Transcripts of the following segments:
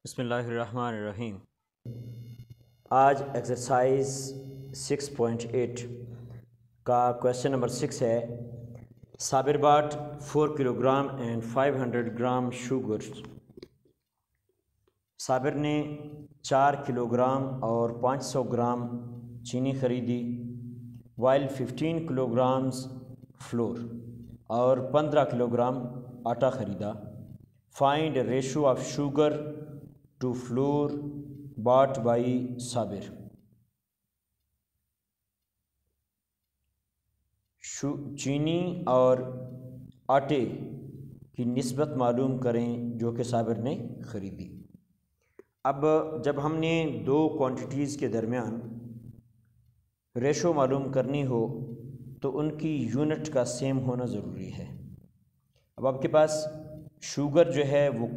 बिस्मिल्लाहिर्रहमानिर्रहीम। आज एक्सरसाइज 6.8 का क्वेश्चन नंबर 6 है। Sabir bought 4 kilogram and 500 gram sugar. Sabir ने 4 किलोग्राम और 500 ग्राम चीनी खरीदी। वाइल 15 किलोग्राम्स फ्लोर और 15 किलोग्राम आटा ख़रीदा। Find ratio of sugar to flour bought by Sabir. चीनी और आटे की निस्बत मालूम करें जो कि साबिर ने ख़रीदी। अब जब हमने दो क्वांटिटीज़ के दरमियान रेशो मालूम करनी हो तो उनकी यूनिट का सेम होना ज़रूरी है। अब आपके पास शुगर जो है वो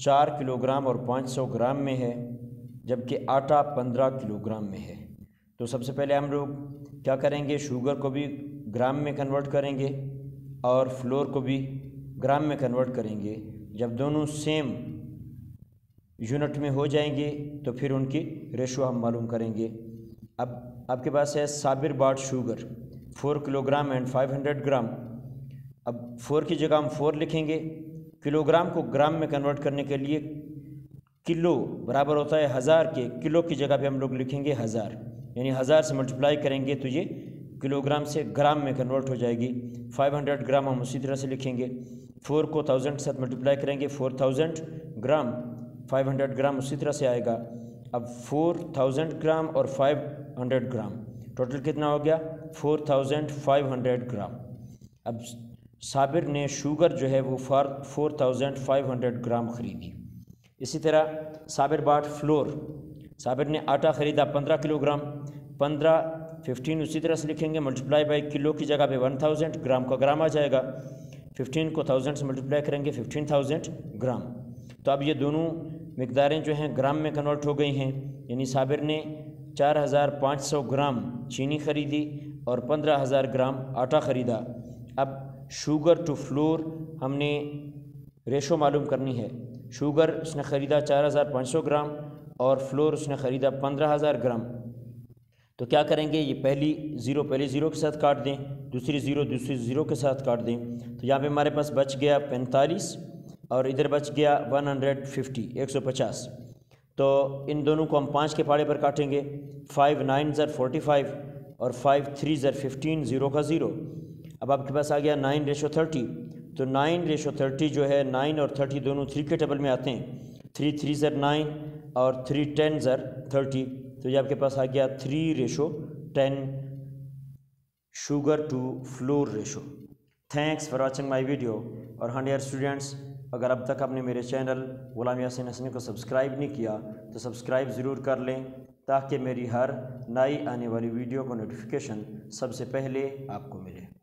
4 किलोग्राम और 500 ग्राम में है, जबकि आटा 15 किलोग्राम में है। तो सबसे पहले हम लोग क्या करेंगे, शुगर को भी ग्राम में कन्वर्ट करेंगे और फ्लोर को भी ग्राम में कन्वर्ट करेंगे। जब दोनों सेम यूनिट में हो जाएंगे तो फिर उनकी रेशो हम मालूम करेंगे। अब आपके पास है Sabir bought sugar 4 kilogram and 500 gram. अब 4 की जगह हम 4 लिखेंगे। किलोग्राम को ग्राम में कन्वर्ट करने के लिए किलो बराबर होता है 1000 के। किलो की जगह पे हम लोग लिखेंगे 1000, यानी 1000 से मल्टीप्लाई करेंगे तो ये किलोग्राम से ग्राम में कन्वर्ट हो जाएगी। 500 ग्राम हम उसी तरह से लिखेंगे। 4 को 1000 के साथ मल्टीप्लाई करेंगे 4000 ग्राम। 500 ग्राम उसी तरह से आएगा। अब 4000 ग्राम और 500 ग्राम टोटल कितना हो गया, 4500 ग्राम। अब साबिर ने शुगर जो है वो 4500 ग्राम ख़रीदी। इसी तरह साबिर बाट फ्लोर, साबिर ने आटा ख़रीदा 15 किलोग्राम। 15 उसी तरह से लिखेंगे, मल्टीप्लाई बाई किलो की जगह पे 1000, ग्राम का ग्राम आ जाएगा। 15 को 1000 से मल्टीप्लाई करेंगे 15000 ग्राम। तो अब ये दोनों मिकदारें जो हैं ग्राम में कन्वर्ट हो गई हैं, यानी साबिर ने 4500 ग्राम चीनी ख़रीदी और 15000 ग्राम आटा ख़रीदा। अब शुगर टू फ्लोर हमने रेशो मालूम करनी है। शुगर उसने ख़रीदा 4500 ग्राम और फ्लोर उसने ख़रीदा 15000 ग्राम। तो क्या करेंगे, ये पहली ज़ीरो के साथ काट दें, दूसरी ज़ीरो के साथ काट दें। तो यहाँ पे हमारे पास बच गया 45 और इधर बच गया 150। तो इन दोनों को हम 5 के पाड़े पर काटेंगे। 5 9 ज़र 45 और 5 3 ज़र 15, 0 का 0। अब आपके पास आ गया 9:30। तो 9:30 जो है, 9 और 30 दोनों 3 के टेबल में आते हैं। 3 3 ज़र 9 और 3 10 ज़र 30। तो ये आपके पास आ गया 3:10 sugar to flour ratio. Thanks for watching my video. और हाँ डियर स्टूडेंट्स, अगर अब तक आपने मेरे चैनल गुलाम यासीन हसनी को सब्सक्राइब नहीं किया तो सब्सक्राइब ज़रूर कर लें, ताकि मेरी हर नई आने वाली वीडियो को नोटिफिकेशन सबसे पहले आपको मिले।